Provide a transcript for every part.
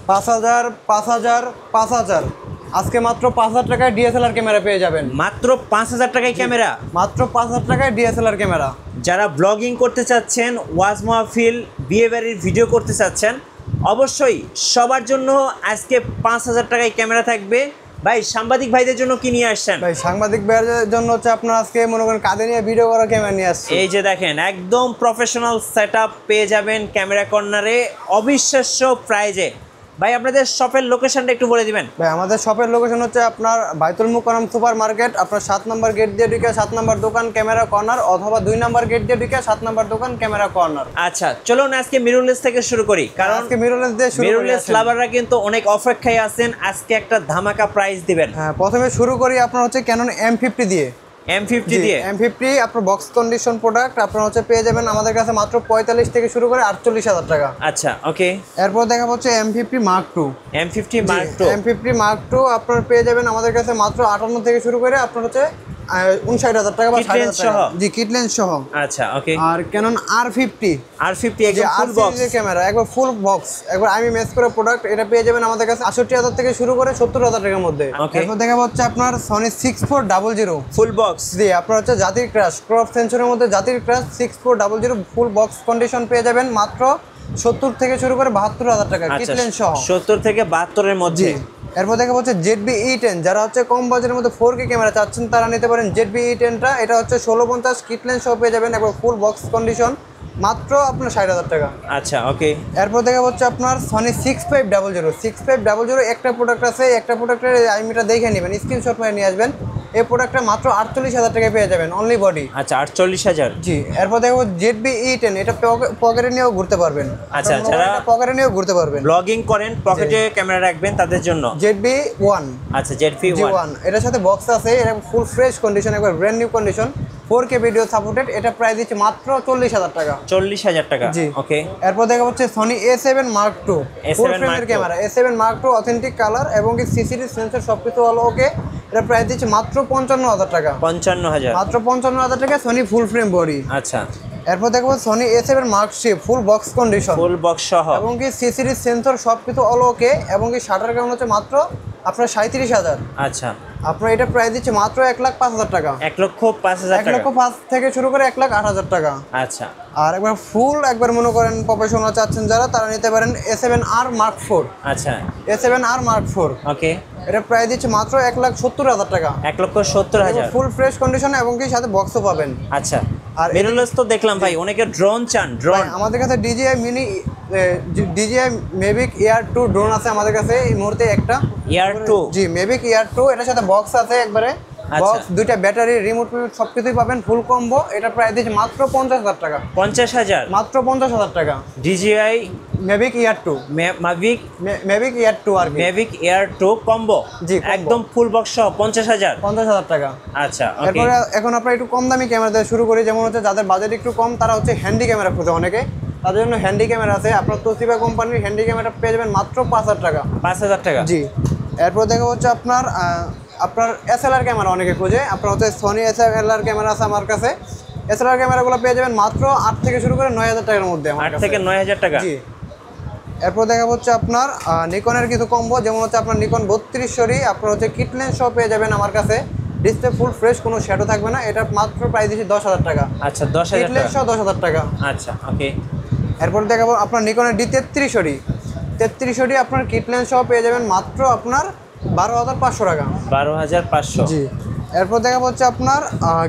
5,000 5,000 5,000 আজকে মাত্র 5,000 টাকায় ডিএসএলআর ক্যামেরা পেয়ে যাবেন। মাত্র 5,000 টাকায় ক্যামেরা, মাত্র 5,000 টাকায় ডিএসএলআর ক্যামেরা। যারা ব্লগিং করতে চাচ্ছেন, ওয়াজ মাহফিল, বিয়ে বাড়ির ভিডিও করতে চাচ্ছেন, অবশ্যই সবার জন্য আজকে 5,000 টাকায় ক্যামেরা থাকবে। ভাই সাংবাদিক ভাইদের জন্য কি নিয়ে আসছেন? ভাই সাংবাদিক ভাইদের জন্য হচ্ছে আপনার আজকে মনে করেন কাঁধে নিয়ে ভিডিও করা ক্যামেরা নিয়ে আসছে। এই যে দেখেন একদম প্রফেশনাল সেটআপ পেয়ে যাবেন ক্যামেরা কর্নারে অবিশ্বাস্য প্রাইজে। ভাই আপনাদের শপের লোকেশনটা একটু বলে দিবেন। ভাই আমাদের শপের লোকেশন হচ্ছে আপনার বাইতুল মুকাররম সুপার মার্কেট, আপনার 7 নম্বর গেট দিয়ে ঢুকে 7 নম্বর দোকান ক্যামেরা কর্নার, অথবা 2 নম্বর গেট দিয়ে ঢুকে 7 নম্বর দোকান ক্যামেরা কর্নার। আচ্ছা চলুন আজকে মিররলেস থেকে শুরু করি, কারণ আজকে মিররলেস দিয়ে শুরু করি। মিররলেস লাভাররা কিন্তু অনেক অপেক্ষায় আছেন, আজকে একটা ধামাকা প্রাইস দিবেন। হ্যাঁ, প্রথমে শুরু করি আপনার হচ্ছে ক্যানন M50 দিয়ে। M50 দিয়ে M50 আপনার বক্স কন্ডিশন প্রোডাক্ট আপনার হচ্ছে পেয়ে যাবেন আমাদের কাছে মাত্র 45 থেকে শুরু করে 48,000 টাকা। আচ্ছা ওকে। এরপর দেখা হচ্ছে M50 Mark II। M50 Mark II, M50 Mark II আপনার পেয়ে যাবেন আমাদের কাছে মাত্র 58 থেকে শুরু করে আপনার হচ্ছে 59,000 টাকা বা 60,000 টাকা। জি, কিট লেন্স সহ। আচ্ছা ওকে। আর ক্যানন R50 একদম ফুল বক্স ক্যামেরা, একবার ফুল বক্স, একবার আমি মেস করে প্রোডাক্ট, এটা পেয়ে যাবেন আমাদের কাছে 68,000 থেকে শুরু করে 70,000 টাকার মধ্যে। এরপর দেখা হচ্ছে আপনার সনি 6400 ফুল বক্স। জি, আপনার হচ্ছে জাতির ক্রাশ ক্রপ সেন্সরের মধ্যে জাতির ক্রাশ 6400 ফুল বক্স কন্ডিশন পেয়ে যাবেন মাত্র 70 থেকে শুরু করে 72,000 টাকা কিট লেন্স সহ। 70 থেকে 72 এর মধ্যে। এরপর দেখা হচ্ছে ZB E10, যারা হচ্ছে কম বাজেটের মধ্যে 4K ক্যামেরা চাচ্ছেন তারা নিতে পারেন ZB E10টা। এটা হচ্ছে 1650 কিট লেন্স সহ পেয়ে যাবেন একবার ফুল বক্স কন্ডিশন মাত্র আপনার 60,000 টাকা। আচ্ছা ওকে। এরপর দেখা হচ্ছে আপনার সনি 6500 একটা প্রোডাক্ট আছে, একটা প্রোডাক্টের আইমিটা দেখে নেবেন, স্ক্রিনশট মেরে নিয়ে আসবেন। এই প্রোডাক্টটা মাত্র 48,000 টাকায় পেয়ে যাবেন অনলি বডি। আচ্ছা 48,000। জি, এরপর দেখো ZB E10, এটা পকেটে নিয়েও ঘুরতে পারবেন। আচ্ছা, যারা পকেটে নিয়েও ঘুরতে পারবেন, ব্লগিং করেন, পকেটে ক্যামেরা রাখবেন তাদের জন্য ZB 1। আচ্ছা ZV1 এটার সাথে বক্স আছে, এটা ফুল ফ্রেশ কন্ডিশন, একবার brand new condition, 4K video supported. এটা প্রাইস দিচ্ছে মাত্র 40,000 টাকা। 40,000 টাকা। জি ওকে। এরপর দেখা হচ্ছে সনি A7 Mark II ফুল ফ্রেমের camera, A7 Mark II authentic colour এবং কি সিসিটিভি সেন্সর সবকিছু হলো ওকে। এটা প্রাইস দিচ্ছে মাত্র 55,000 টাকা। 55,000, মাত্র 55,000 টাকা সনি ফুল ফ্রেম বডি। আচ্ছা। এরপর দেখবো Sony A7 Mark III full box condition, full box সহ এবং কি সিসিটিভি সেন্সর সবকিছু হলো ওকে, এবং কি শাটার কাউন্ট হচ্ছে মাত্র আপনার 37,000। আচ্ছা, আপনার এটা প্রাইস দিচ্ছে মাত্র 1,05,000 টাকা। 1,05,000 টাকা। 1,05,000 থেকে শুরু করে 1,08,000 টাকা। আচ্ছা। আর একবার ফুল একবার মনে করেন প্রফেশনাল চাচ্ছেন যারা, তারা নিতে পারেন A7R Mark IV। আচ্ছা A7R Mark IV ওকে। এটা প্রাইস দিচ্ছে মাত্র 1,70,000 টাকা। 1,70,000 ফুল ফ্রেশ কন্ডিশনে এবং কি সাথে বক্সও পাবেন। আচ্ছা। আর আর মিররলেস তো দেখলাম ভাই, অনেকে ড্রোন চান। ড্রোন আমাদের কাছে DJI Mavic Air 2 ড্রোন আছে আমাদের কাছে এই মুহূর্তে একটা। Air 2? জি, Mavic Air 2, এটার সাথে বক্স আছে একবারে, বক্স, দুইটা ব্যাটারি, রিমোট সবকিছুই পাবেন ফুল কম্বো। এটা প্রাইস দিচ্ছে মাত্র 50,000 টাকা। 50,000 মাত্র 50,000 টাকা। DJI Mavic Air 2, Mavic Air 2 আর কি, Mavic Air 2 কম্বো। জি, একদম ফুল বক্স সহ 50,000। 50,000 টাকা। আচ্ছা ওকে। এরপরে এখন আমরা একটু কম দামি ক্যামেরা দিয়ে শুরু করি, যেমন হচ্ছে যাদের বাজেট একটু কম তারা হচ্ছে হ্যান্ডি ক্যামেরা খুঁজে অনেকে, তাদের জন্য হ্যান্ডি ক্যামেরা আছে। আপনার তোশিবা কোম্পানির হ্যান্ডি ক্যামেরা পেয়ে যাবেন মাত্র 5,000 টাকা। 5,000 টাকা। জি। এরপর দেখা হচ্ছে আপনার SLR ক্যামেরা অনেকে খুঁজে, আপনার হচ্ছে সনি SLR ক্যামেরা আছে আমার কাছে। SLR ক্যামেরাগুলো পেয়ে যাবেন মাত্র 8 থেকে শুরু করে 9,000 টাকার মধ্যে। 8 থেকে 9,000 টাকা। জি। এরপর দেখা হচ্ছে আপনার নিকনের কিছু কম্বো, যেমন হচ্ছে আপনার নিকন 3200 আপনার হচ্ছে কিট লেন্স সহ পেয়ে যাবেন আমার কাছে। ডিসপ্লে ফুল ফ্রেশ, কোনো শ্যাডো থাকবে না। এটা মাত্র প্রাইস দিচ্ছি 10,000 টাকা। আচ্ছা 10,000 কিট লেন্স সহ 10,000 টাকা। আচ্ছা ওকে। এরপর দেখাবো আপনার নিকনের D3300 আপনার কিট লেন্স সহ পেয়ে যাবেন মাত্র আপনার 12,500 টাকা। 12,500। জি। এরপর দেখাবো হচ্ছে আপনার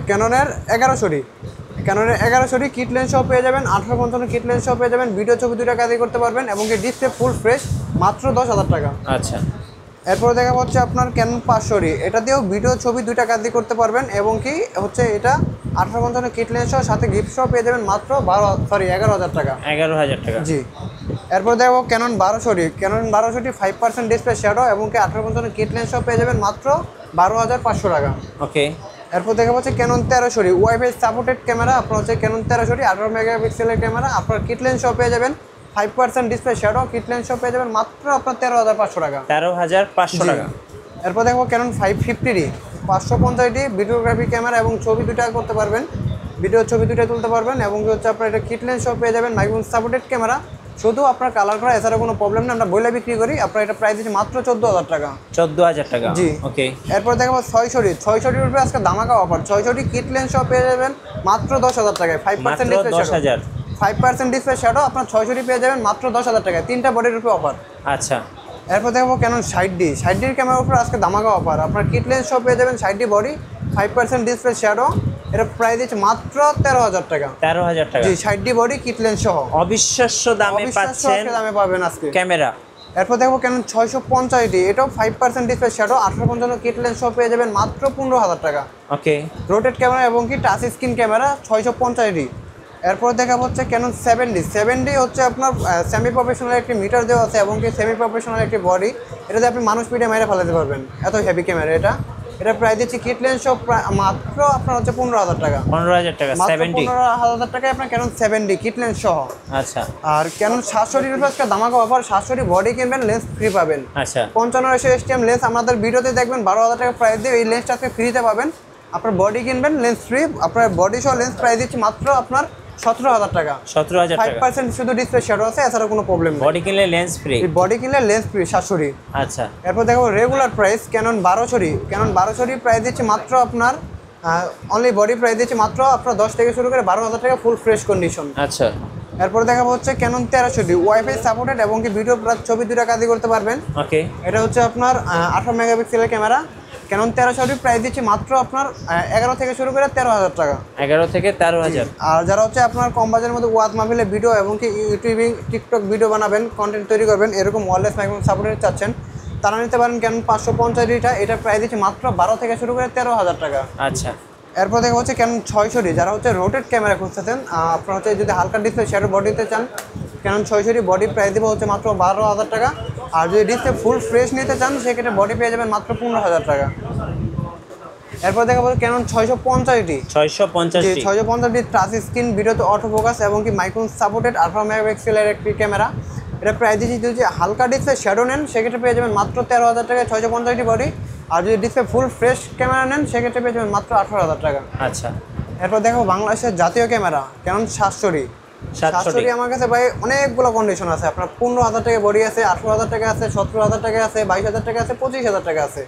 ক্যাননের 1100 কিট লেন্স সহ পেয়ে যাবেন, 1850 কিট লেন্স সহ পেয়ে যাবেন। ভিডিও ছবি দুইটা কাজই করতে পারবেন এবং কি ডিসপ্লে ফুল ফ্রেশ মাত্র 10,000 টাকা। আচ্ছা। এরপর দেখাবো হচ্ছে আপনার ক্যানন 500, এটা দিয়েও ভিডিও ছবি দুইটা কাজই করতে পারবেন এবং কি হচ্ছে এটা 1850 কিট লেন্স সহ সাথে গিফট সহ পেয়ে যাবেন মাত্র 11,000 টাকা। 11,000 টাকা। জি। এরপর দেখো ক্যানন 1200 5% ডিসপ্লে শ্যাডো এবং কি 1850 কিট লেন্স সহ পেয়ে যাবেন মাত্র 12,500 টাকা। ওকে। এরপর দেখা হচ্ছে ক্যানন 1300 ওয়াইফাই সাপোর্টেড ক্যামেরা, আপনার হচ্ছে ক্যানন 1300 18 মেগাপিক্সেলের ক্যামেরা, আপনার কিট লেন্স সহ পেয়ে যাবেন 5% ডিসপ্লে শ্যাডো, কিট লেন্স সহ পেয়ে যাবেন মাত্র আপনার 13,500 টাকা। 13,500 টাকা। এরপর দেখো ক্যানন 550 550 ভিডিওগ্রাফি ক্যামেরা এবং ছবি দুইটা করতে পারবেন, ভিডিও ছবি দুইটা তুলতে পারবেন এবং হচ্ছে আপনার এটা কিট লেন্স সহ পেয়ে যাবেন মাইক্রোফোন সাপোর্টেড ক্যামেরা শুধু আপনার কালার করা, এছাড়া কোনো প্রবলেম নেই, আমরা বইলা বিক্রি করি। আপনার এটা প্রাইস দিচ্ছি মাত্র 14,000 টাকা। 14,000 টাকা, জি ওকে। এরপর দেখাবো 660 রুপে আজকে ধামাকা অফার। 660 কিট লেন্স সহ পেয়ে যাবেন মাত্র 10,000 টাকায়। 5% ডিসপ্লে 10,000, 5% ডিসপ্লে শ্যাডো আপনার 660 পেয়ে যাবেন মাত্র 10,000 টাকায়। 3টা বডির রুপে অফার। আচ্ছা। এরপর দেখবো ক্যানন 60D ক্যামেরার উপর আজকে ধামাকা অফার। আপনার কিট লেন্স সহ পেয়ে যাবেন 60D বডি, 5% ডিসপ্লে শ্যাডো। এটা প্রাইস দিচ্ছে মাত্র 13,000 টাকা। 13,000 টাকা, জি 60D বডি কিট লেন্স সহ অবিশ্বাস্য দামে পাচ্ছেন দামে পাবেন আজকে ক্যামেরা। এরপর দেখবো ক্যানন 650D, এটাও 5% ডিসপ্লে শ্যাডো, 1855 কিট লেন্স সহ পেয়ে যাবেন মাত্র 15,000 টাকা। ওকে। রোটেট ক্যামেরা এবং কি টাচ স্ক্রিন ক্যামেরা 650D। এরপর দেখা হচ্ছে ক্যানন 7D হচ্ছে আপনার সেমি প্রফেশনাল একটি মিটার দেওয়া আছে এবং কি সেমি প্রফেশনাল একটি বডি। এটাতে আপনি মানুষ পিঠে মেরে ফেলাতে পারবেন, এত হেভি ক্যামেরা এটা। এটা প্রাইস দিচ্ছি কিট লেন্স সহ মাত্র আপনার হচ্ছে 15,000 টাকা। 15,000 টাকা, 70। 15,000 টাকায় আপনার ক্যানন 7D কিট লেন্স সহ। আচ্ছা। আর ক্যানন 760 রুপে আজকে ধামাকা অফার। 760 বডি কিনবেন, লেন্স ফ্রি পাবেন। আচ্ছা। 55 STM লেন্স আমাদের ভিডিওতে দেখবেন 12,000 টাকা প্রাইস দিয়ে এই লেন্সটা আজকে ফ্রিতে পাবেন। আপনার বডি কিনবেন, লেন্স ফ্রি। আপনার বডি সহ লেন্স প্রাইস দিচ্ছি মাত্র আপনার 17,000 টাকা। 17,000 টাকা, 5% শুধু ডিসপ্লে শ্যাডো আছে, এছাড়া কোনো প্রবলেম নেই। বডি কিনলে লেন্স ফ্রি। বডি কিনলে লেন্স ফ্রি 760। আচ্ছা। এরপর দেখো রেগুলার প্রাইস ক্যানন 1260 প্রাইস দিচ্ছে মাত্র আপনার অনলি বডি প্রাইস দিচ্ছে মাত্র আপনার 10 থেকে শুরু করে 12,000 টাকা ফুল ফ্রেশ কন্ডিশন। আচ্ছা। এরপর দেখাবো হচ্ছে ক্যানন 1360 ওয়াইফাই সাপোর্টেড এবং কি ভিডিও প্লাস ছবি দুটো কাজই করতে পারবেন। ওকে। এটা হচ্ছে আপনার 18 মেগাপিক্সেলের ক্যামেরা। ক্যানন 1360 প্রাইস দিচ্ছে মাত্র আপনার 11 থেকে শুরু করে 13,000 টাকা। 11 থেকে 13,000। আর যারা হচ্ছে আপনার কম বাজেটের মধ্যে ওয়াজ মাহফিলে ভিডিও এবং কি ইউটিউবিং টিকটক ভিডিও বানাবেন, কন্টেন্ট তৈরি করবেন, এরকম ওয়ারলেস মাইক্রোফোন সাপোর্টেড চাচ্ছেন, তারা নিতে পারেন ক্যানন 550 এটা প্রাইস দিচ্ছে মাত্র 12 থেকে শুরু করে 13,000 টাকা। আচ্ছা। এরপর দেখা হচ্ছে ক্যানন 660, যারা হচ্ছে রোটেট ক্যামেরা খুঁজতেছেন, আপনার হচ্ছে যদি হালকা ডিসপ্লে শ্যাডো বডি দিতে চান, ক্যানন 660 বডি প্রাইস দেবো হচ্ছে মাত্র 12,000 টাকা। আর যদি ডিসপ্লে ফুল ফ্রেশ নিতে চান সেক্ষেত্রে বডি পেয়ে যাবেন মাত্র 15,000 টাকা। এরপর দেখা বলছে ক্যানন 650 650 টাচ স্ক্রিন, ভিডিওতে অটো ফোকাস এবং কি মাইক্রোফোন সাপোর্টেড 18 মেগাপিক্সেলের একটি ক্যামেরা। এটা প্রাইস দিচ্ছি যদি হালকা ডিসপ্লে শ্যাডো নেন সেক্ষেত্রে পেয়ে যাবেন মাত্র 13,000 টাকায় 650 বডি। আর যদি ডিসপ্লে ফুল ফ্রেশ ক্যামেরা নেন সেক্ষেত্রে পেয়ে যাবেন মাত্র 18,000 টাকা। আচ্ছা। এরপর দেখো বাংলাদেশের জাতীয় ক্যামেরা ক্যানন 760 আমার কাছে ভাই অনেকগুলো কন্ডিশন আছে। আপনার 15,000 টাকা বডি আছে, 18,000 টাকা আছে, 17,000 টাকা আছে, 22,000 টাকা আছে, 25,000 টাকা আছে।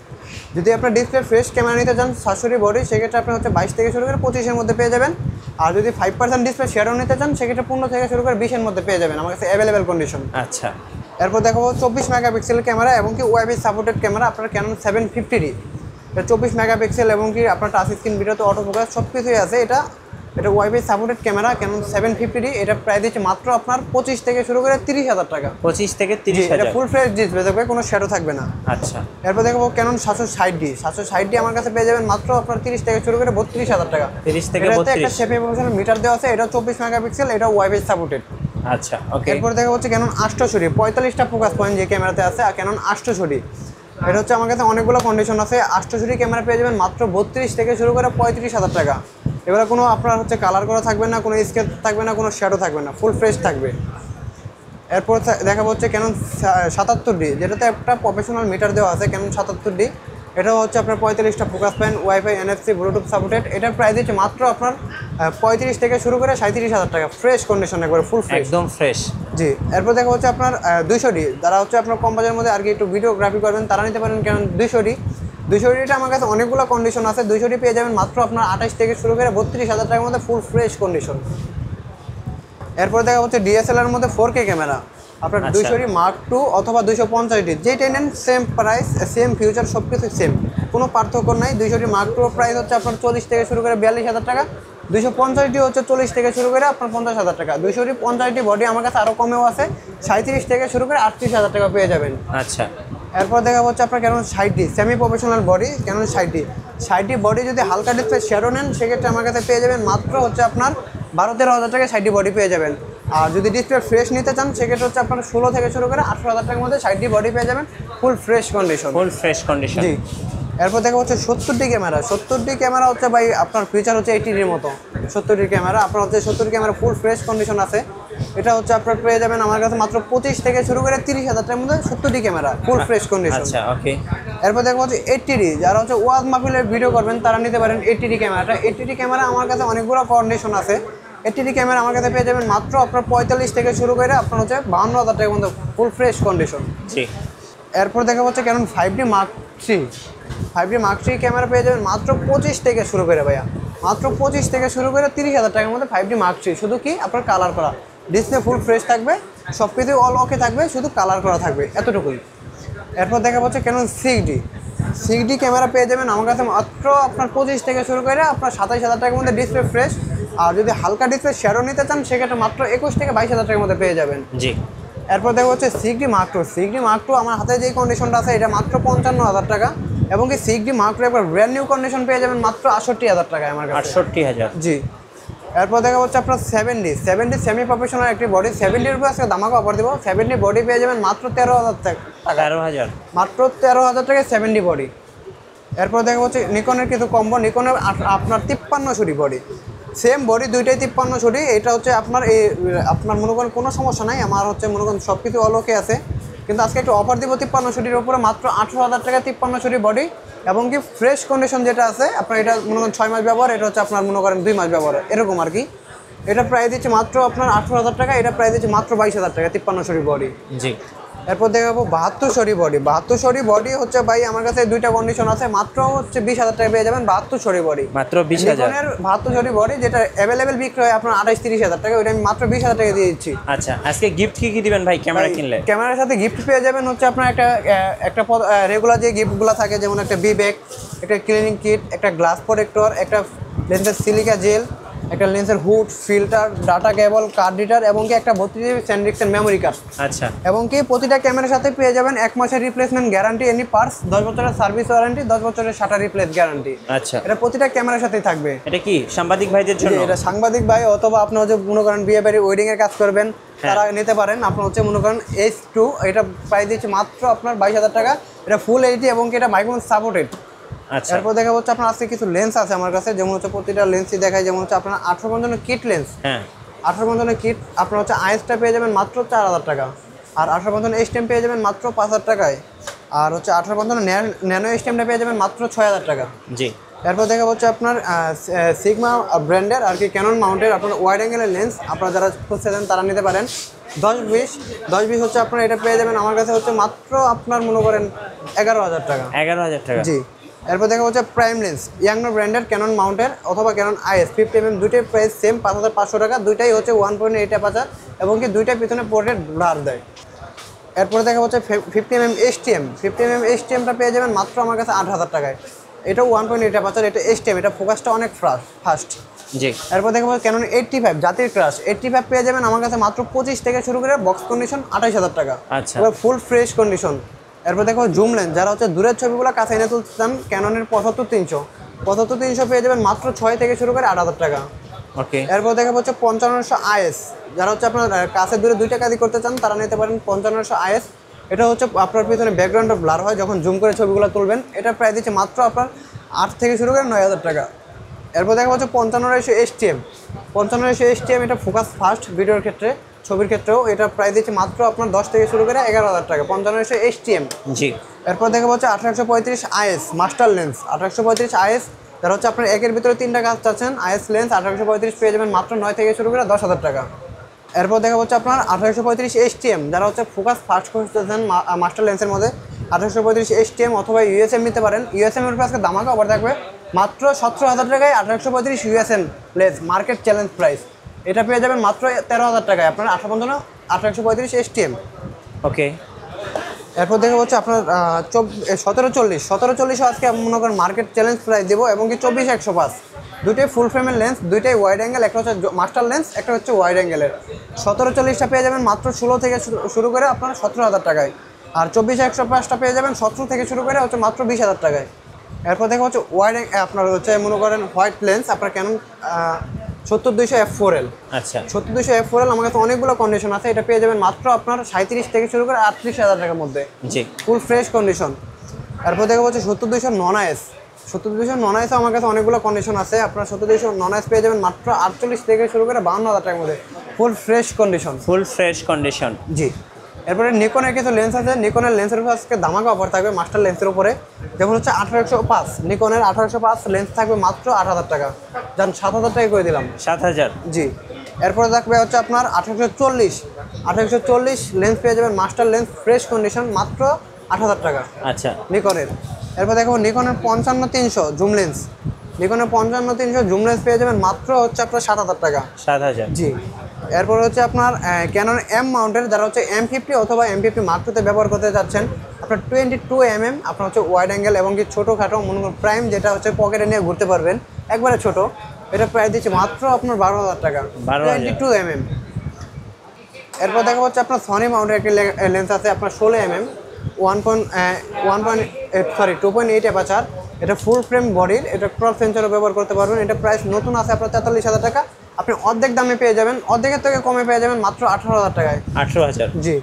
যদি আপনার ডিসপ্লে ফ্রেশ ক্যামেরা নিতে চান 760 বডি সেক্ষেত্রে আপনি হচ্ছে 22 থেকে শুরু করে 25-এর মধ্যে পেয়ে যাবেন। আর যদি 5% ডিসপ্লে শ্যাডো নিতে চান সেক্ষেত্রে 15 থেকে শুরু করে 20-এর মধ্যে পেয়ে যাবেন, আমার কাছে অ্যাভেলেবেল কন্ডিশন। আচ্ছা। এরপর দেখো 24 মেগাপিক্সেলের ক্যামেরা এবং কি ওয়াইফাই সাপোর্টেড ক্যামেরা আপনার ক্যানন 750D। এটা 24 মেগাপিক্সেল এবং কি আপনার টাচ স্ক্রিন, ভিডিওতে অটো ফোকাস সব কিছুই আছে। এটা wifi supported camera Canon 750D। এটা প্রাইস দিচ্ছে মাত্র আপনার 25 থেকে শুরু করে 30,000 টাকা। 25 থেকে 30,000। এটা ফুল ফ্রেশ ডিসপ্লে থাকবে, কোনো শ্যাডো থাকবে না। আচ্ছা। এরপর দেখবো ক্যানন 760D আমার কাছে পেয়ে যাবেন মাত্র আপনার 30 থেকে শুরু করে 32,000 টাকা। 30 থেকে এটাতে 32। একটা সেমি প্রফেশনাল মিটার দেওয়া আছে, এটা 24 মেগাপিক্সেল, এটা ওয়াইফাই সাপোর্টেড। আচ্ছা, ওকে। এরপর দেখা হচ্ছে ক্যানন 860 45টা ফোকাস পয়েন্ট যে ক্যামেরাতে আছে, আর ক্যানন 860 এটা হচ্ছে আমার কাছে অনেকগুলো কন্ডিশন আছে। 860 ক্যামেরা পেয়ে যাবেন মাত্র 32 থেকে শুরু করে 35,000 টাকা। এবারে কোনো আপনার হচ্ছে কালার করা থাকবে না, কোনো স্কেচ থাকবে না, কোনো শ্যাডো থাকবে না, ফুল ফ্রেশ থাকবে। এরপর দেখা হচ্ছে ক্যানন 77D, যেটাতে একটা প্রফেশনাল মিটার দেওয়া আছে। ক্যানন 77D এটা হচ্ছে আপনার 45টা focus point, wifi, NFC, Bluetooth supported. এটার প্রাইস দিচ্ছে মাত্র আপনার 35 থেকে শুরু করে 37,000 টাকা। ফ্রেশ কন্ডিশন, একবার ফুল ফ্রেশ, একদম ফ্রেশ। জি। এরপর দেখা হচ্ছে আপনার 200D, যারা হচ্ছে আপনার কম বাজেটের মধ্যে আর কি একটু ভিডিওগ্রাফি করবেন তারা নিতে পারেন ক্যানন 200D আমার কাছে অনেকগুলো কন্ডিশন আছে। 200D পেয়ে যাবেন মাত্র আপনার 28 থেকে শুরু করে 32,000 টাকার মধ্যে ফুল ফ্রেশ কন্ডিশন। এরপর দেখা হচ্ছে DSLR মধ্যে 4K ক্যামেরা আপনার 200D Mark II অথবা 250D, যেটাই নেন সেম প্রাইস, সেম ফিউচার, সব কিছু সেম, কোনো পার্থক্য নাই। 200D Mark II প্রাইস হচ্ছে আপনার 40 থেকে শুরু করে 42,000 টাকা। 250D হচ্ছে 40 থেকে শুরু করে আপনার 50,000 টাকা। 200D 50D বডি আমার কাছে আরও কমেও আছে, 37 থেকে শুরু করে 38,000 টাকা পেয়ে যাবেন। আচ্ছা। এরপর দেখা হচ্ছে আপনার Canon 60D semi professional body, Canon 60D body যদি হালকা ডিসপ্লে শ্যাডো নেন সেক্ষেত্রে আমার কাছে পেয়ে যাবেন মাত্র হচ্ছে আপনার 12-13,000 টাকায় 60D বডি পেয়ে যাবেন। আর যদি ডিসপ্লে ফ্রেশ নিতে চান সেক্ষেত্রে হচ্ছে আপনার 16 থেকে শুরু করে 18,000 টাকার মধ্যে 60D বডি পেয়ে যাবেন, full fresh condition. Full fresh condition, জি। এরপর দেখা হচ্ছে 70D ক্যামেরা। 70D ক্যামেরা হচ্ছে ভাই আপনার ফিচার হচ্ছে 80Dর মতো। 70D ক্যামেরা আপনার হচ্ছে 70D ক্যামেরা ফুল ফ্রেশ কন্ডিশন আছে। এটা হচ্ছে আপনার পেয়ে যাবেন আমার কাছে মাত্র 25 থেকে শুরু করে 30,000 টাকার মধ্যে 70D ক্যামেরা ফুল ফ্রেশ কন্ডিশন। আচ্ছা, ওকে। এরপর দেখা হচ্ছে 80D, যারা হচ্ছে ওয়াজ মাহফিলের ভিডিও করবেন তারা নিতে পারেন 80D ক্যামেরাটা। 80D ক্যামেরা আমার কাছে অনেকগুলো কন্ডিশন আছে। 80 ক্যামেরা আমার কাছে পেয়ে যাবেন মাত্র আপনার 45 থেকে শুরু করে আপনার হচ্ছে 52,000 টাকার মধ্যে ফুল ফ্রেশ কন্ডিশন। জি। এরপর দেখা হচ্ছে Canon 5D Mark III 5D Mark III camera পেয়ে যাবেন মাত্র 25 থেকে শুরু করে ভাইয়া, মাত্র 25 থেকে শুরু করে 30,000 টাকার মধ্যে 5D Mark III। শুধু কি আপনার কালার করা, ডিসপ্লে ফুল ফ্রেশ থাকবে, সব কিছু অল ওকে থাকবে, শুধু কালার করা থাকবে, এতটুকুই। এরপর দেখা হচ্ছে ক্যানন 6D ক্যামেরা পেয়ে যাবেন আমার কাছে মাত্র আপনার 25 থেকে শুরু করে আপনার 27,000 টাকার মধ্যে ডিসপ্লে ফ্রেশ। আর যদি হালকা ডিসপ্লে শেয়ারও নিতে চান সেক্ষেত্রে মাত্র 21 থেকে 22,000 টাকার মধ্যে পেয়ে যাবেন। জি। এরপর দেখা হচ্ছে 6D Mark II আমার হাতে যেই কন্ডিশনটা আছে এটা মাত্র 55,000 টাকা, এবং কি 6D Mark II একবার ব্র্যান্ড নিউ কন্ডিশন পেয়ে যাবেন মাত্র 68,000 টাকায় আমার কাছে। 68,000। জি। এরপর দেখা হচ্ছে আপনার 7D সেমি প্রফেশনাল একটি বডি, 7Dর উপরে আজকে দামাকা অফার দেবো। 7D বডি পেয়ে যাবেন মাত্র 13,000 টাকা, 13,000, মাত্র 13,000 টাকায় 7D বডি। এরপর দেখা হচ্ছে নিকনের কিছু কম্বো, নিকনের আপনার 53 বডি, সেম বডি দুইটাই 53 এটা হচ্ছে আপনার এই আপনার মনে করেন কোনো সমস্যা নাই, আমার হচ্ছে মনে করেন সব কিছু অলোকে আছে, কিন্তু আজকে একটু অফার দিব 53 উপরে মাত্র 18,000 টাকা 53 বডি, এবং কি ফ্রেশ কন্ডিশন যেটা আছে আপনার এটা মনে করেন 6 মাস ব্যবহার, এটা হচ্ছে আপনার মনে করেন 2 মাস ব্যবহার, এরকম আর কি। এটা প্রাইস দিচ্ছে মাত্র আপনার 18,000 টাকা, এটা প্রাইস দিচ্ছে মাত্র 22,000 টাকা 53 বডি। জি। এরপর দেখাবো 72 বডি হচ্ছে ভাই আমার কাছে দুইটা কন্ডিশন আছে, মাত্র হচ্ছে 20,000 টাকা পেয়ে যাবেন 72 বডি, মাত্র 20,000। 72 বডি যেটা অ্যাভেলেবেল বিক্রি হয় আপনার 28-30,000 টাকা, ওইটা আমি মাত্র 20,000 টাকা দিয়ে দিচ্ছি। আচ্ছা, আজকে গিফট কি দিবেন ভাই ক্যামেরা কিনলে? ক্যামেরার সাথে গিফট পেয়ে যাবেন হচ্ছে আপনার একটা রেগুলার যে গিফটগুলো থাকে, যেমন একটা বি ব্যাগ, একটা ক্লিনিং কিট, একটা গ্লাস প্রোটেক্টর, একটা লেন্সের সিলিকা জেল, একটা লেন্সের hood, filter, data cable, card reader, এবং কি একটা 32 GB স্যান্ড্রিক্সের মেমোরি কার্ড। আচ্ছা। এবং কি প্রতিটা ক্যামেরার সাথে পেয়ে যাবেন 1 মাসের রিপ্লেসমেন্ট গ্যারান্টি, এনি পার্টস, 10 বছরের সার্ভিস ওয়ারেন্টি, 10 বছরের শাটার রিপ্লেস গ্যারান্টি। আচ্ছা, এটা প্রতিটা ক্যামেরার সাথেই থাকবে। এটা কি সাংবাদিক ভাইদের জন্য? এটা সাংবাদিক ভাই অথবা আপনি হচ্ছে মনে করেন বিয়ে বাড়ি ওয়েডিং এর কাজ করবেন, তারা নিতে পারেন। আপনার হচ্ছে মনে করেন H2, এটা প্রাইস দিচ্ছে মাত্র আপনার 22,000 টাকা, এটা ফুল এইচডি এবং কি এটা মাইক্রোফোন সাপোর্টেড। আচ্ছা। এরপর দেখা হচ্ছে আপনার আজকে কিছু লেন্স আছে আমার কাছে, যেমন হচ্ছে প্রতিটা লেন্সই দেখায়, যেমন হচ্ছে আপনার 18-55 কিট লেন্স, হ্যাঁ 18-55 কিট আপনার হচ্ছে আইএসটা পেয়ে যাবেন মাত্র 4,000 টাকা, আর 18-55 এসটিএম পেয়ে যাবেন মাত্র 5,000 টাকায়, আর হচ্ছে 18-55 ন্যানো এসটিএমটা পেয়ে যাবেন মাত্র 6,000 টাকা। জি। এরপর দেখা হচ্ছে আপনার সিগমা ব্র্যান্ডের আর কি ক্যানন মাউন্টের আপনার ওয়াইড অ্যাঙ্গেলের লেন্স, আপনারা যারা খুঁজছেন তারা নিতে পারেন। 10-20 হচ্ছে আপনার এটা পেয়ে যাবেন আমার কাছে হচ্ছে মাত্র আপনার মনে করেন 11,000 টাকা। 11,000 টাকা। জি। এরপর দেখা হচ্ছে প্রাইম লেন্স ইয়াংনো ব্র্যান্ডের ক্যানন মাউন্টের অথবা ক্যানন IS 50mm, দুইটাই প্রাইস সেম 5,500 টাকা, দুইটাই হচ্ছে 1.8 অ্যাপারচার, এবং কি দুইটাই পিছনে পোর্ট্রেট ব্লার দেয়। এরপরে দেখা হচ্ছে 50mm STM পেয়ে যাবেন মাত্র আমার কাছে 8,000 টাকায়, এটাও 1.8 অ্যাপারচার, এটা STM, এটা ফোকাসটা অনেক ফাস্ট। জি। এরপর দেখা হচ্ছে ক্যানন 85 জাতির ক্রাশ 85 পেয়ে যাবেন আমার কাছে মাত্র 25 থেকে শুরু করে বক্স কন্ডিশন 28,000 টাকা, আচ্ছা। এবার ফুল ফ্রেশ কন্ডিশন। এরপর দেখো জুম লেন্স, যারা হচ্ছে দূরের ছবিগুলো কাছে এনে তুলতে চান, ক্যাননের 75-300 পেয়ে যাবেন মাত্র 6 থেকে শুরু করে 8,000 টাকা। ওকে। এরপর দেখা হচ্ছে 5500 IS, যারা হচ্ছে আপনার কাছে দূরে দুইটা কাজই করতে চান তারা নিতে পারেন 5500 IS। এটা হচ্ছে আপনার পিছনে ব্যাকগ্রাউন্ডটা ব্লার হয় যখন জুম করে ছবিগুলো তুলবেন, এটা প্রায় দিচ্ছে মাত্র আপনার 8 থেকে শুরু করে 9,000 টাকা। এরপর দেখা হচ্ছে 5500 STM, এটা ফোকাস ফাস্ট ভিডিওর ক্ষেত্রে, ছবির ক্ষেত্রেও এটা প্রায় দিচ্ছে মাত্র আপনার 10 থেকে শুরু করে 11,000 টাকা 5500 STM। জি। এরপর দেখা হচ্ছে 1835 IS মাস্টার লেন্স, 1835 IS, যারা হচ্ছে আপনার একের ভিতরে 3টা কাজ চাচ্ছেন, IS লেন্স 1835 পেয়ে যাবেন মাত্র 9 থেকে শুরু করে 10,000 টাকা। এরপর দেখা হচ্ছে আপনার 1835 STM, যারা হচ্ছে ফোকাস ফাস্ট করতেছেন মাস্টার লেন্সের মধ্যে, 1835 STM অথবা USM নিতে পারেন। USM এর উপর আজকে দামাকা অফার থাকবে মাত্র 17,000 টাকায় 1835 USM lens, market challenge price, এটা পেয়ে যাবেন মাত্র 13,000 টাকায় আপনার 1835 STM। ওকে। এরপর দেখা হচ্ছে আপনার 1740 আজকে মনে করেন মার্কেট চ্যালেঞ্জ প্রাইস দেবো, এবং কি 24-105 দুইটাই ফুল ফ্রেমের লেন্স, দুইটাই ওয়াইড অ্যাঙ্গেল, একটা হচ্ছে মাস্টার লেন্স, একটা হচ্ছে ওয়াইড অ্যাঙ্গেলের। 1740টা পেয়ে যাবেন মাত্র 16 থেকে শুরু করে আপনার 17,000 টাকায়, আর 24-105টা পেয়ে যাবেন 17 থেকে শুরু করে হচ্ছে মাত্র 20,000 টাকায়। এরপর দেখা হচ্ছে ওয়াইড আপনার হচ্ছে মনে করেন হোয়াইট লেন্স, আপনার ক্যানন 70-200 f4L। আচ্ছা। 70-200 f4L আমার কাছে অনেকগুলো কন্ডিশন আছে, এটা পেয়ে যাবেন মাত্র আপনার 37 থেকে শুরু করে 38,000 টাকার মধ্যে, জি, ফুল ফ্রেশ কন্ডিশন। এরপর দেখা হচ্ছে 70-200 নন IS, 70-200 নন IS আমার কাছে অনেকগুলো কন্ডিশন আছে, আপনার 70-200 নন IS পেয়ে যাবেন মাত্র 48 থেকে শুরু করে 52,000 টাকার মধ্যে, ফুল ফ্রেশ কন্ডিশন। জি। এরপরে নিকনের কিছু লেন্স আছে, নিকনের লেন্সের উপর আজকে ধামাকা অফার থাকবে মাস্টার লেন্সের উপরে, যেমন হচ্ছে 1805, নিকনের 1805 লেন্স থাকবে মাত্র 8,000 টাকা, যান 7,000 টাকা করে দিলাম। 7,000। জি। এরপরে থাকবে হচ্ছে আপনার 1840 লেন্স পেয়ে যাবেন, মাস্টার লেন্স ফ্রেশ কন্ডিশন, মাত্র 8,000 টাকা। আচ্ছা, নিকনের। এরপর দেখো নিকনের 55-300 জুম লেন্স, নিকনের 55-300 জুম লেন্স পেয়ে যাবেন মাত্র হচ্ছে আপনার 7,000 টাকা। 7,000। জি। এরপর হচ্ছে আপনার ক্যানন এম মাউন্টের, যারা হচ্ছে M50 অথবা M50 মার্ক2তে ব্যবহার করতে যাচ্ছেন, আপনার 22 mm আপনার হচ্ছে ওয়াইড অ্যাঙ্গেল এবং কি ছোটোখাটো মনে করুন প্রাইম, যেটা হচ্ছে পকেটে নিয়ে ঘুরতে পারবেন একবারে ছোট, এটা প্রাইস দিচ্ছে মাত্র আপনার 12,000 টাকা। 22 mm। এরপর দেখা হচ্ছে আপনার সনি মাউন্টের একটি লেন্স আছে আপনার 16 mm 2.8 অ্যাপারচার, এটা ফুল ফ্রেম বডির, এটা ক্রপ সেন্সরও ব্যবহার করতে পারবেন। এটা প্রাইস নতুন আছে আপনার 43,000 টাকা, আপনি অর্ধেক দামে পেয়ে যাবেন, অর্ধেকের থেকে কমে পেয়ে যাবেন মাত্র 18,000 টাকায়। 18,000। জি।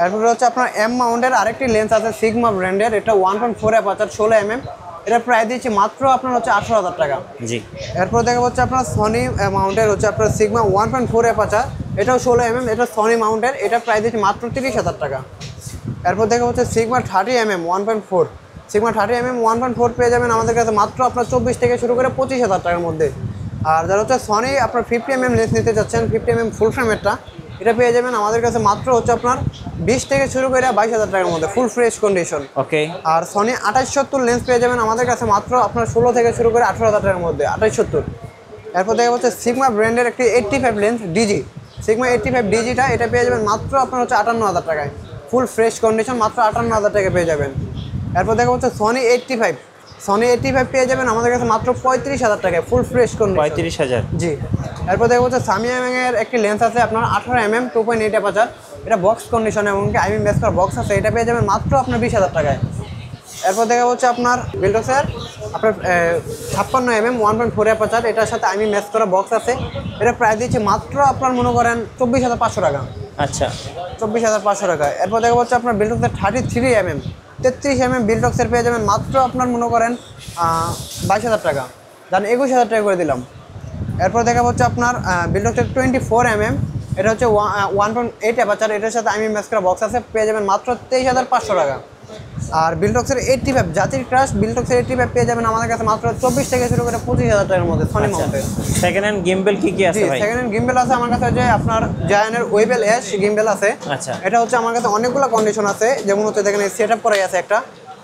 এরপরে হচ্ছে আপনার এম মাউন্টের আরেকটি লেন্স আছে সিগমা ব্র্যান্ডের, এটা 1.4 অ্যাপারচার 16 mm, এটা প্রাইস দিচ্ছি মাত্র আপনার হচ্ছে 18,000 টাকা। জি। এরপর দেখা হচ্ছে আপনার সনি মাউন্টের হচ্ছে আপনার সিগমা 1.4 অ্যাপারচার, এটাও 16 mm, এটা সনি মাউন্টের, এটা প্রাইস দিচ্ছি মাত্র 30,000 টাকা। এরপর দেখা হচ্ছে সিগমা 30 mm 1.4, সিগমা 30 mm 1.4 পেয়ে যাবেন আমাদের কাছে মাত্র আপনার 24 থেকে শুরু করে 25,000 টাকার মধ্যে। আর যারা হচ্ছে সনি আপনার 50 mm লেন্স নিতে চাচ্ছেন, 50 mm ফুল ফ্রেমেরটা, এটা পেয়ে যাবেন আমাদের কাছে মাত্র হচ্ছে আপনার 20 থেকে শুরু করে 22,000 টাকার মধ্যে, ফুল ফ্রেশ কন্ডিশন। ওকে। আর সনি 2870 লেন্স পেয়ে যাবেন আমাদের কাছে মাত্র আপনার 16 থেকে শুরু করে 18,000 টাকার মধ্যে, 2870। এরপর দেখা হচ্ছে সিগমা ব্র্যান্ডের একটি 85 লেন্স ডিজি, সিগমা 85 ডিজিটা, এটা পেয়ে যাবেন মাত্র আপনার হচ্ছে 58,000 টাকায়, ফুল ফ্রেশ কন্ডিশন, মাত্র 58,000 টাকা পেয়ে যাবেন। এরপর দেখা হচ্ছে সনি 85 পেয়ে যাবেন আমাদের কাছে মাত্র 35,000 টাকায়, ফুল ফ্রেশ কন্ডিশন। 35,000। জি। এরপর দেখা হচ্ছে সামিয়াংয়ের একটি লেন্স আছে আপনার 18 mm 2.8 অ্যাপারচার, এটা বক্স কন্ডিশন এবং কি আইমি মেস করা বক্স আছে, এটা পেয়ে যাবেন মাত্র আপনার 20,000 টাকায়। এরপর দেখা হচ্ছে আপনার বিল্ডক্সের আপনার 56 mm 1.4 অ্যাপারচার, এটার সাথে আইমি মেস করা বক্স আছে, এটা প্রাইস দিচ্ছে মাত্র আপনার মনে করেন 24,500 টাকা। আচ্ছা, 24,500 টাকা। এরপর দেখা হচ্ছে আপনার বিল্ডক্সের 33 mm 33 mm বিল্ডক্সের পেয়ে যাবেন মাত্র আপনার মনে করেন 22,000 টাকা, জান 21,000 টাকা করে দিলাম। এরপর দেখা হচ্ছে আপনার বিল্ডক্সের 24 mm, এটা হচ্ছে 1.8 অ্যাপারচার, এটার সাথে আমি ম্যাচ করা বক্স আছে, পেয়ে যাবেন মাত্র 23,500 টাকা। আর বিল্ডক্সের 85 জাতির ক্রাশ, বিল্ডক্সের 85 পেয়ে যাবেন আমাদের কাছে মাত্র 24 থেকে শুরু করে 25,000 টাকার মধ্যে, সনি মাউন্টের। সেকেন্ড হ্যান্ড গিম্বেল কি আছে ভাই? সেকেন্ড হ্যান্ড গিম্বেল আছে আমার কাছে, যে আপনার জায়ানের ওয়েবেল এস গিম্বেল আছে। আচ্ছা। এটা হচ্ছে আমার কাছে অনেকগুলো কন্ডিশন আছে, যেমন হচ্ছে দেখেন সেটআপ করাই আছে একটা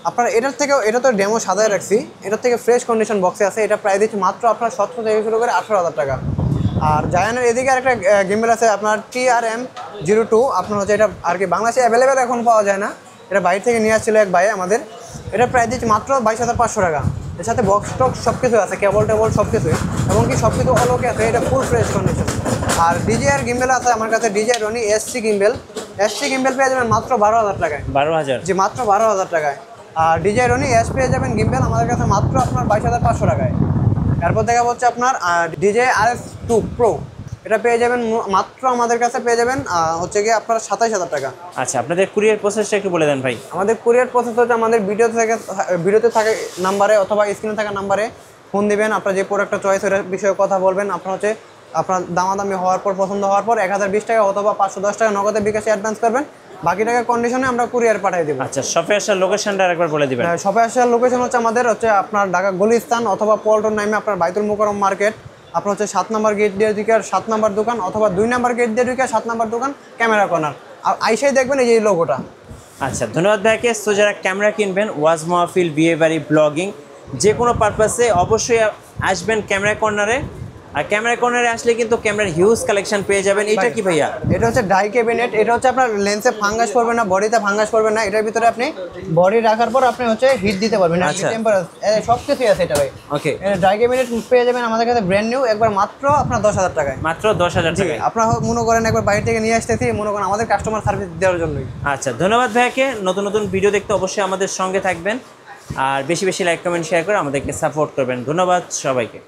আপনার, এটার থেকেও, এটা তো ডেমো সাদায় রাখছি, এটার থেকে ফ্রেশ কন্ডিশন বক্সে আছে, এটা প্রাইস দিচ্ছে মাত্র আপনার 17 থেকে শুরু করে 18,000 টাকা। আর জায়ানের এদিকে আরেকটা গিম্বেল আছে আপনার TRM-02, আপনার হচ্ছে এটা আর কি বাংলাদেশে অ্যাভেলেবেল এখন পাওয়া যায় না, এটা বাইরে থেকে নিয়ে আসছিল এক ভাই আমাদের, এটা প্রাইস দিচ্ছে মাত্র 22,500 টাকা। এর সাথে বক্স টক সব কিছু আছে, কেবল টেবল সব কিছুই, এবং কি সব কিছু অলোকে আছে, এটা ফুল ফ্রেশ কন্ডিশন। আর DJI গিম্বেল আছে আমার কাছে, DJI রনি SC গিম্বেল পেয়ে যাবেন মাত্র 12,000 টাকায়। 12,000? জি, মাত্র 12,000 টাকায়। আর DJI রনি S পেয়ে যাবেন গিম্বেল আমাদের কাছে মাত্র আপনার 22,500 টাকায়। এরপর দেখা হচ্ছে আপনার DJI RS2 Pro, এটা পেয়ে যাবেন মাত্র আমাদের কাছে পেয়ে যাবেন হচ্ছে গিয়ে আপনার 27,000 টাকা। আচ্ছা, আপনাদের কুরিয়ার প্রসেসটা একটু বলে দেন ভাই। আমাদের কুরিয়ার প্রসেস হচ্ছে আমাদের ভিডিওতে থাকা নাম্বারে অথবা স্ক্রিনে থাকা নাম্বারে ফোন দিবেন, আপনার যে প্রোডাক্টটা চয়েস ওর বিষয়ে কথা বলবেন, আপনার হচ্ছে আপনার দামাদামি হওয়ার পর, পছন্দ হওয়ার পর 1020 টাকা অথবা 510 টাকা নগদে বিকাশে অ্যাডভান্স করবেন, বাকি টাকা কন্ডিশনে আমরা কুরিয়ার পাঠিয়ে দেবো। আচ্ছা, শপে আসার লোকেশনটা আরেকবার বলে দিবেন। শপে আসার লোকেশন হচ্ছে আমাদের হচ্ছে আপনার ঢাকা গুলিস্তান অথবা পল্টন নামে আপনার বাইতুল মুকাররম মার্কেট, আপনার হচ্ছে 7 নম্বর গেট দিয়ে ঢুকে 7 নম্বর দোকান, অথবা 2 নম্বর গেট দিয়ে ঢুকে 7 নম্বর দোকান, ক্যামেরা কর্নার, আর আইসাই দেখবেন এই যে লোগোটা। আচ্ছা, ধন্যবাদ ভাইকে। সো যারা ক্যামেরা কিনবেন, ওয়াজ মাহফিল, বিয়ে বাড়ি, ব্লগিং, যে কোনো পারপাসে অবশ্যই আসবেন ক্যামেরা কর্নারে। আর ক্যামেরা কর্নারে আসলে কিন্তু ক্যামেরার হিউজ কালেকশন পেয়ে যাবেন। এটা কি ভাইয়া? এটা হচ্ছে ডাই ক্যাবিনেট, এটা হচ্ছে আপনার লেন্সে ফাঙ্গাস করবে না, বডিতে ফাঙ্গাস করবে না, এটার ভিতরে আপনি বডি রাখার পর আপনি হচ্ছে হিট দিতে পারবেন, টেম্পারেচার সব কিছুই আছে এটা ভাই। ওকে। ডাই ক্যাবিনেট পেয়ে যাবেন আমাদের কাছে ব্র্যান্ড নিউ, একবার মাত্র আপনার 10,000 টাকায়। মাত্র 10,000 টাকায়? আপনার মনে করেন একবার বাইরে থেকে নিয়ে আসতেছি, মনে করেন আমাদের কাস্টমার সার্ভিস দেওয়ার জন্যই। আচ্ছা, ধন্যবাদ ভাইয়াকে। নতুন নতুন ভিডিও দেখতে অবশ্যই আমাদের সঙ্গে থাকবেন, আর বেশি বেশি লাইক, কমেন্ট, শেয়ার করে আমাদেরকে সাপোর্ট করবেন। ধন্যবাদ সবাইকে।